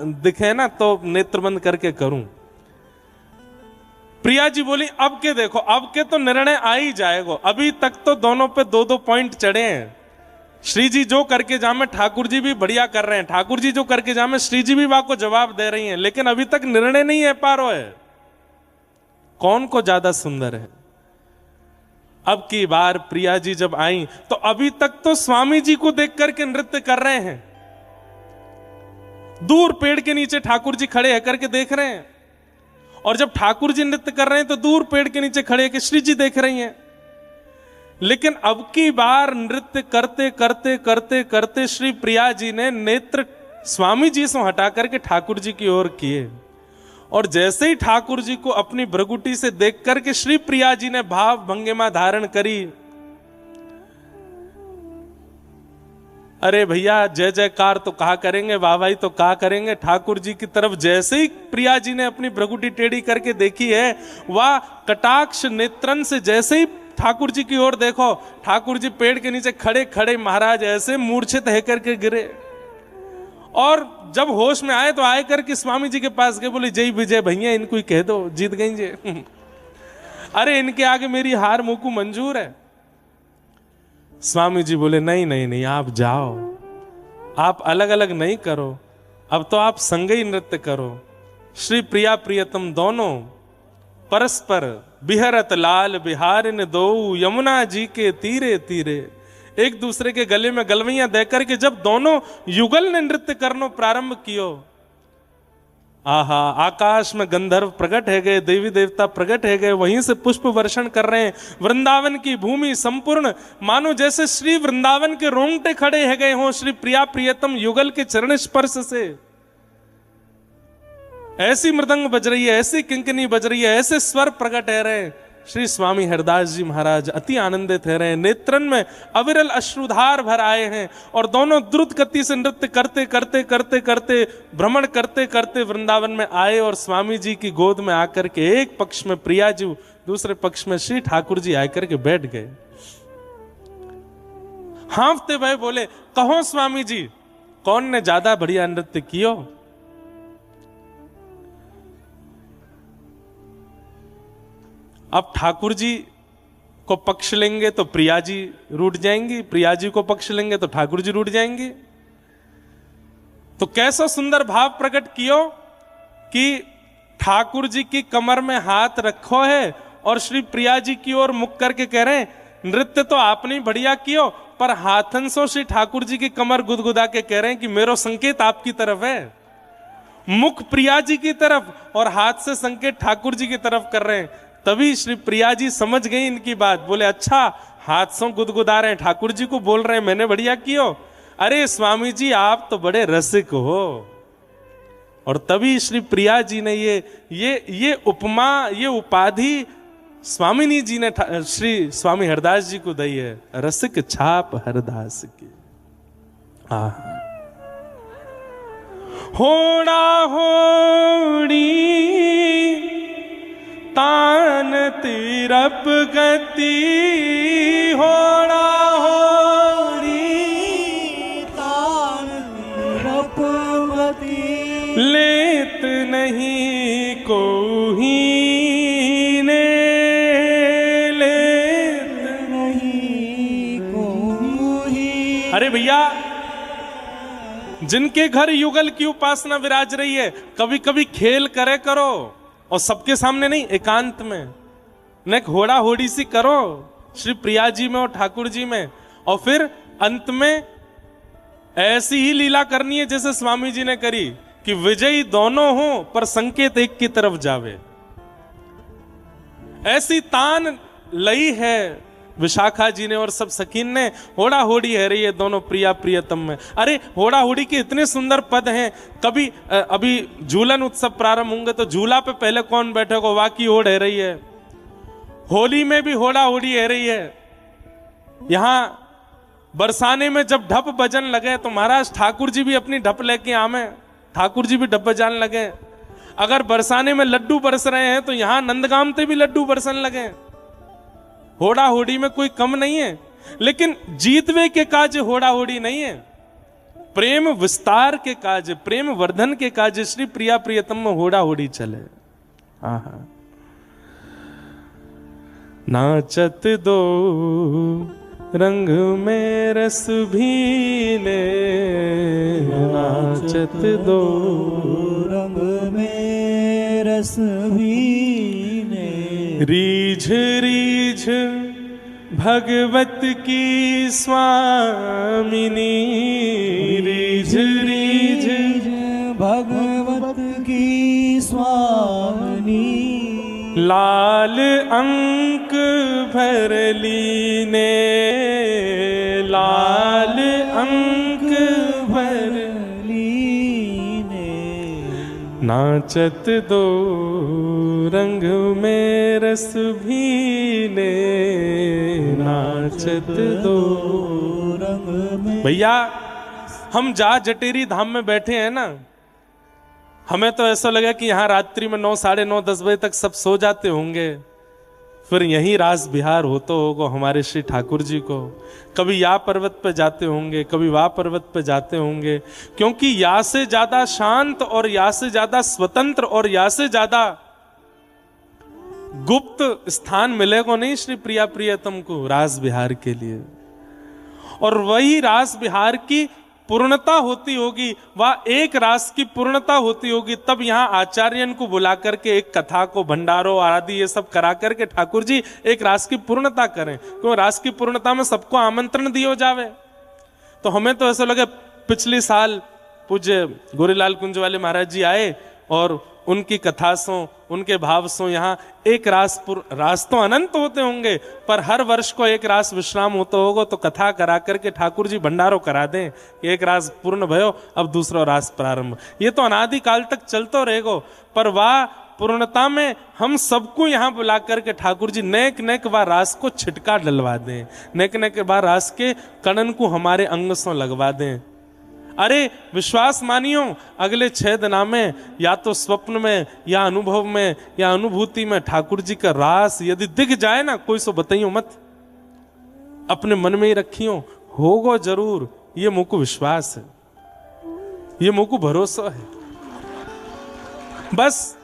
दिखे ना तो नेत्र बंद करके करूं। प्रिया जी बोली अब के देखो, अब के तो निर्णय आ ही जाएगा, अभी तक तो दोनों पे दो दो पॉइंट चढ़े हैं। श्री जी जो करके जामे ठाकुर जी भी बढ़िया कर रहे हैं, ठाकुर जी जो करके जामे श्री जी भी वहां को जवाब दे रही हैं, लेकिन अभी तक निर्णय नहीं है पा रहा है कौन को ज्यादा सुंदर है। अब की बार प्रिया जी जब आई तो अभी तक तो स्वामी जी को देख करके नृत्य कर रहे हैं, दूर पेड़ के नीचे ठाकुर जी खड़े है करके देख रहे हैं, और जब ठाकुर जी नृत्य कर रहे हैं तो दूर पेड़ के नीचे खड़े है श्री जी देख रही हैं। लेकिन अब की बार नृत्य करते करते करते करते श्री प्रिया जी ने नेत्र स्वामी जी से हटा करके ठाकुर जी की ओर किए, और जैसे ही ठाकुर जी को अपनी भ्रगुटी से देख करके श्री प्रिया जी ने भाव भंगिमा धारण करी। अरे भैया जय जयकार तो कहा करेंगे, वाह वाही तो कहा करेंगे। ठाकुर जी की तरफ जैसे ही प्रिया जी ने अपनी भ्रगुटी टेढ़ी करके देखी है, वह कटाक्ष नेत्रन से जैसे ही ठाकुर जी की ओर देखो, ठाकुर जी पेड़ के नीचे खड़े खड़े महाराज ऐसे मूर्छित है करके गिरे, और जब होश में आए तो आए करके स्वामी जी के पास गए, बोले जय विजय भैया इनको ही कह दो जीत गई जे। अरे इनके आगे मेरी हार मुकु मंजूर है। स्वामी जी बोले नहीं नहीं नहीं, आप जाओ, आप अलग अलग नहीं करो, अब तो आप संग ही नृत्य करो। श्री प्रिया प्रियतम दोनों परस्पर बिहरत लाल बिहारिन दो, यमुना जी के तीरे तीरे, एक दूसरे के गले में गलवैयां देकर के जब दोनों युगल ने नृत्य करना प्रारंभ कियो, आहा आकाश में गंधर्व प्रकट है गए, देवी देवता प्रकट है गए, वहीं से पुष्प वर्षण कर रहे हैं। वृंदावन की भूमि संपूर्ण मानो जैसे श्री वृंदावन के रोंगटे खड़े है गए हों श्री प्रिया प्रियतम युगल के चरण स्पर्श से। ऐसी मृदंग बज रही है, ऐसी किंकिनी बज रही है, ऐसे स्वर प्रकट है रहे। श्री स्वामी हरदास जी महाराज अति आनंदित है रहे, नेत्रन में अविरल अश्रुधार भर आए हैं, और दोनों द्रुत गति से नृत्य करते करते करते करते भ्रमण करते करते वृंदावन में आए, और स्वामी जी की गोद में आकर के एक पक्ष में प्रिया जी, दूसरे पक्ष में श्री ठाकुर जी आकर के बैठ गए। हाँफते भाई बोले कहो स्वामी जी कौन ने ज्यादा बढ़िया नृत्य कियो? अब ठाकुर जी को पक्ष लेंगे तो प्रिया जी रूठ जाएंगी, प्रिया जी को पक्ष लेंगे तो ठाकुर जी रूठ जाएंगे। तो कैसा सुंदर भाव प्रकट कियो कि ठाकुर जी की कमर में हाथ रखो है और श्री प्रिया जी की ओर मुख करके कह रहे हैं नृत्य तो आपने बढ़िया कियो, पर हाथन सो श्री ठाकुर जी की कमर गुदगुदा के कह रहे हैं कि मेरो संकेत आपकी तरफ है। मुख प्रिया जी की तरफ और हाथ से संकेत ठाकुर जी की तरफ कर रहे हैं। तभी श्री प्रिया जी समझ गई इनकी बात, बोले अच्छा हाथ से गुदगुदा रहे हैं, ठाकुर जी को बोल रहे हैं मैंने बढ़िया कियो। अरे स्वामी जी आप तो बड़े रसिक हो। और तभी श्री प्रिया जी ने ये उपमा, ये उपाधि स्वामिनी जी ने श्री स्वामी हरदास जी को दी है, रसिक छाप हरदास की। होड़ा होड़ी तान तीरप गति, होड़ा होड़ी तान तीरप गति, लेत नहीं कोही ने, लेत नहीं कोही। अरे भैया जिनके घर युगल की उपासना विराज रही है, कभी कभी खेल करे करो, और सबके सामने नहीं, एकांत में न होड़ा होड़ी सी करो श्री प्रिया जी में और ठाकुर जी में, और फिर अंत में ऐसी ही लीला करनी है जैसे स्वामी जी ने करी कि विजयी दोनों हो पर संकेत एक की तरफ जावे। ऐसी तान लई है विशाखा जी ने और सब सखीन ने, होड़ा होड़ी है रही है दोनों प्रिया प्रियतम में। अरे होड़ा होड़ी के इतने सुंदर पद हैं। कभी अभी झूलन उत्सव प्रारंभ होंगे तो झूला पे पहले कौन बैठेगा, वाकी होड़ है रही है। होली में भी होड़ा होड़ी है रही है। यहां बरसाने में जब ढप बजन लगे तो महाराज ठाकुर जी भी अपनी ढप लेके आमे, ठाकुर जी भी ढप बजाने लगे। अगर बरसाने में लड्डू बरस रहे हैं तो यहां नंदगाम पे भी लड्डू बरसन लगे। होड़ा होड़ी में कोई कम नहीं है, लेकिन जीतवे के काज होड़ा होड़ी नहीं है, प्रेम विस्तार के काज, प्रेम वर्धन के काज श्री प्रिया प्रियतम में होड़ा होड़ी चले। आहा नाचत दो रंग में रस भीले, नाचत दो रंग में रस भीने, रीझ रीझ भगवत की स्वामिनी रीझ रीझ भगवत की स्वामिनी लाल अंक भर लीने लाल अंक भर लीने नाचत दो रंग में रस भीने नाचत दो रंग में। भैया हम जा जटेरी धाम में बैठे हैं ना, हमें तो ऐसा लगा कि यहाँ रात्रि में 9, साढ़े 9, 10 बजे तक सब सो जाते होंगे, फिर यही रास बिहार होता होगा हमारे श्री ठाकुर जी को। कभी या पर्वत पे जाते होंगे, कभी वह पर्वत पे जाते होंगे, क्योंकि या से ज्यादा शांत और या से ज्यादा स्वतंत्र और या से ज्यादा गुप्त स्थान मिलेगा नहीं श्री प्रिया प्रियतम को रास बिहार के लिए। और वही रास बिहार की पूर्णता होती होगी, वह एक रास की पूर्णता होती होगी, तब यहाँ आचार्यन को बुला करके एक कथा को भंडारो आदि ये सब करा करके ठाकुर जी एक रास की पूर्णता करें, क्यों रास की पूर्णता में सबको आमंत्रण दियो जावे। तो हमें तो ऐसा लगे, पिछले साल पूज्य गोरीलाल कुंज वाले महाराज जी आए और उनकी कथा सो, उनके भाव सो, यहाँ एक रास तो अनंत होते होंगे, पर हर वर्ष को एक रास विश्राम होता होगा, तो कथा करा करके ठाकुर जी भंडारो करा दें, एक रास पूर्ण भयो, अब दूसरा रास प्रारंभ। ये तो अनादि काल तक चलता रहेगा, पर वह पूर्णता में हम सबको यहाँ बुला करके ठाकुर जी नेक नेक बार रास को छिटका डलवा दें, नेक नेक बार रास के कणन को हमारे अंग से लगवा दें। अरे विश्वास मानियो, अगले 6 दिना में या तो स्वप्न में या अनुभव में या अनुभूति में ठाकुर जी का रास यदि दिख जाए ना, कोई सो बताइयो मत, अपने मन में ही रखियो, होगा जरूर। ये मुझको विश्वास है, ये मुझको भरोसा है। बस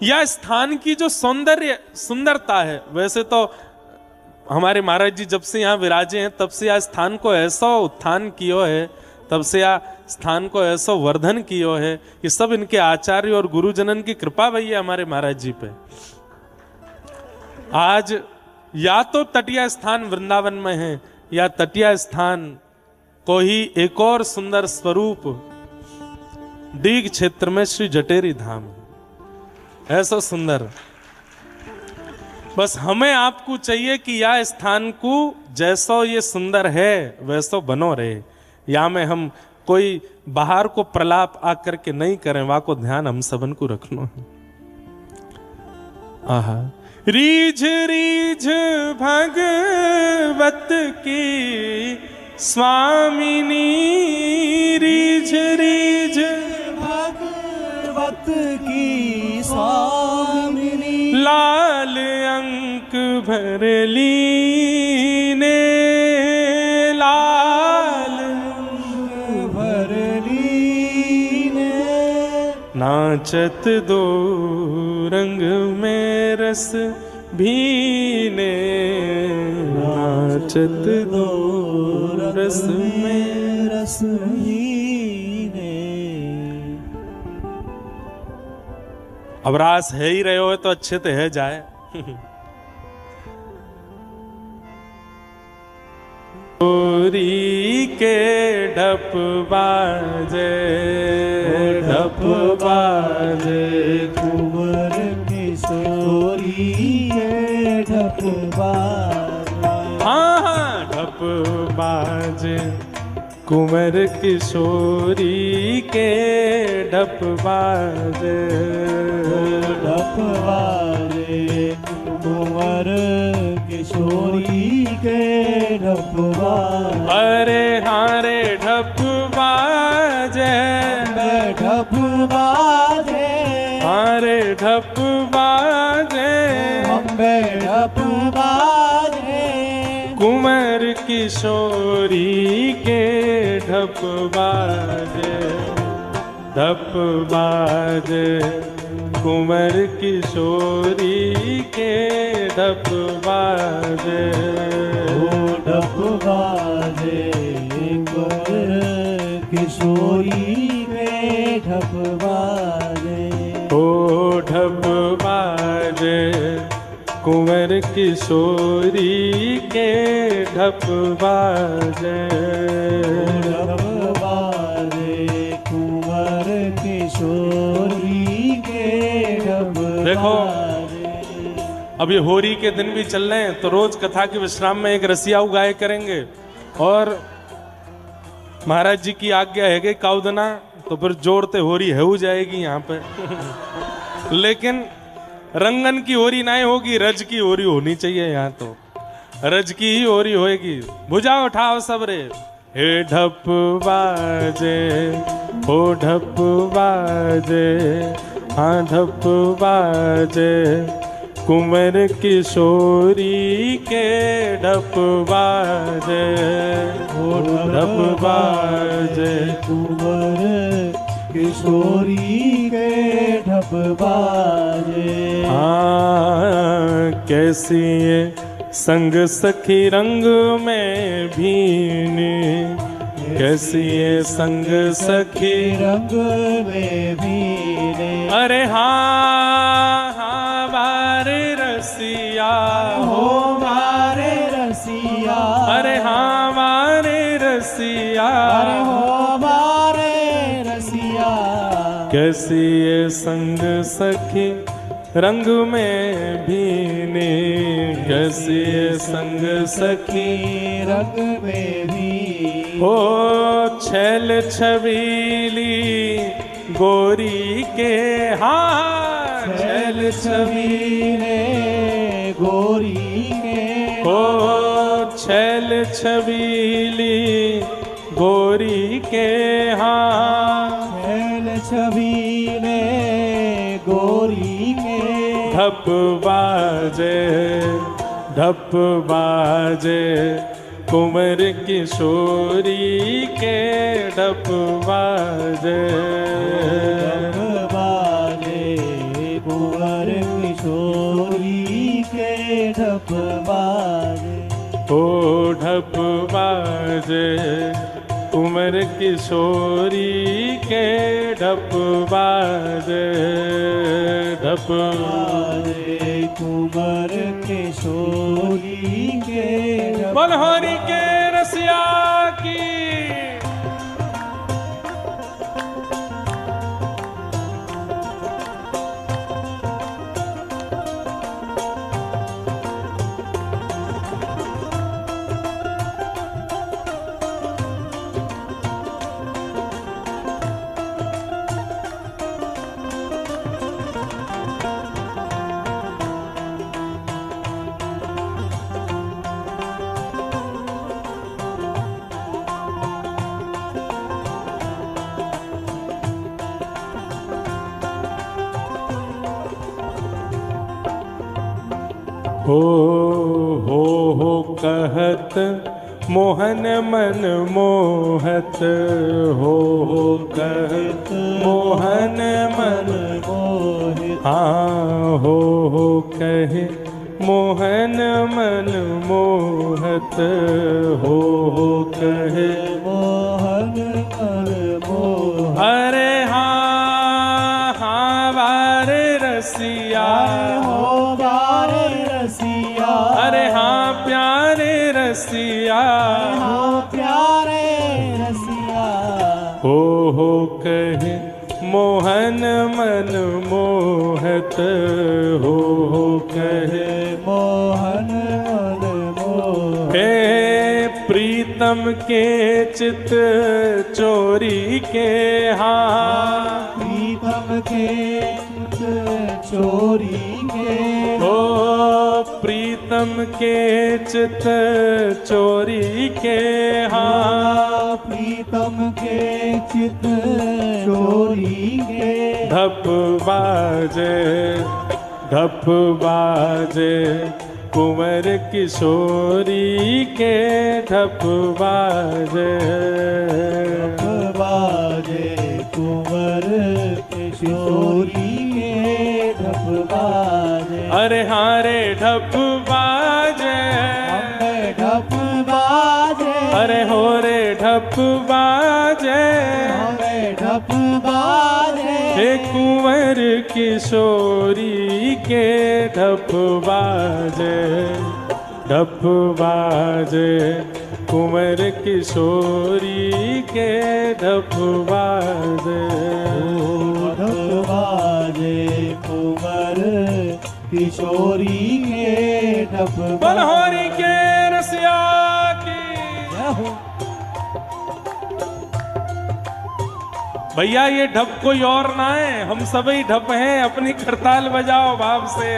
यह स्थान की जो सुंदरता है, वैसे तो हमारे महाराज जी जब से यहाँ विराजे हैं तब से यह स्थान को ऐसा उत्थान किया है, तब से यह स्थान को ऐसा वर्धन किया है, ये सब इनके आचार्य और गुरुजनन की कृपा भई है हमारे महाराज जी पे। आज या तो तटीय स्थान वृंदावन में है, या तटीय स्थान को ही एक और सुंदर स्वरूप डीग क्षेत्र में श्री जटेरी धाम है, ऐसा सुंदर। बस हमें आपको चाहिए कि यह स्थान को जैसा ये सुंदर है वैसा बनो रहे, या में हम कोई बाहर को प्रलाप आकर के नहीं करें, वहां को ध्यान हम सबन को रखना है। आहा रीझ रीझ भगवत की स्वामिनी रीझ रीझ भगवत की स्वामिनी लाल अंक भर लीने लाल भर लीने नाचत दो रंग में रस भीने नाचत दो रस में रस भीने। अब रास है ही रहे हो तो अच्छे तो है जाए। गोरी के ढप बाजे कुंवर किशोरी के ढप बाजे। हाँ ढप बाजे कुंवर किशोरी के ढप बाजे कुंवर किशोरी के ढप बाजे। अरे हारे ढप बाजे ढप बाजे हारे ढप बाजे ढप बाजे कुंवर किशोरी के ढप बाजे कुंवर किशोरी के ढप बाजे ढप बाजे कुंवर किशोरी के ढप बाजे। ओ ढप बाजे कुंवर किशोरी के ढप बाजे। ढप बाजे कुंवर किशोरी के ढप देखो, बाजे। अब ये होरी के दिन भी चल रहे हैं, तो रोज कथा के विश्राम में एक रसिया उगाए करेंगे। और महाराज जी की आज्ञा है कि काउदना, तो फिर जोड़ते होरी है हो जाएगी यहाँ पे। लेकिन रंगन की होरी नहीं होगी, रज की होरी होनी चाहिए यहाँ, तो रज की ही होरी होएगी। भुजा उठाओ सब रे। हे ढप बाजे, हो ढप बाजे, हाँ ढप बाजे, कुंवर किशोरी के ढप बाजे, हो ढप बाजे, कुंवर किशोरी के ढप बाजे। हाँ कैसी ये संग सखी रंग में भीनी, कैसी ये संग सखी रंग में भीने। अरे हाँ हाँ बारे रसिया हो मारे रसिया। अरे हाँ मारे रसिया, अरे हो मारे रसिया। कैसी ये संग सखी रंग में भीने, कैसी ये संग सखी रंग में भी। हो छैल छबीली गोरी के, हाँ छैल छबीले गोरी के। हो छैल छबीली गोरी के, हाँ छैल छबीले गोरी के। ढप बाजे, ढप बाजे, कुंवर किशोरी के ढप बाजे। ढप बाजे कुंवर किशोरी के ढप बाजे। ओ ढप बाजे, कुंवर किशोरी के ढप बाजे, ढप बाजे कुंवर किशोरी के ढप। बनहोरी के रसिया की। हो कहत मोहन मन मोहत, हो कहत मोहन मन मोहित। हाँ हो कहे मोहन मन मोहत, हो कहे मोहन मन मोह। अरे हाँ हाँ बारे रसिया, हो बारे रसिया। अरे हाँ प्यारे रसिया, हाँ प्यारे रसिया। हो कहे मोहन मन मोहत, हो कहे मोहन मन मोह। हे प्रीतम के चित चोरी के, हाँ प्रीतम के चोरी के। ओ प्रीतम के चित चोरी के, हाँ प्रीतम के चित चोरी के। ढप बाजे, ढप बाजे, कुंवर किशोरी के ढप बाजे। ढप बाजे कुंवर किशोरी के ढप बाजे। अरे हाँ रे ढप बाजे, अम्बे ढप बाजे। अरे हो रे ढप बाजे, अम्बे ढप बाजे। हे कुंवर किशोरी के ढप बाजे, ढप बाजे, कुंवर किशोरी के ढप बाजे। ढप बाजे कुंवर किशोरी के ढप बलहोरी के रसिया की। भैया ये ढप कोई और ना है, हम सभी ढप हैं, अपनी करताल बजाओ भाव से।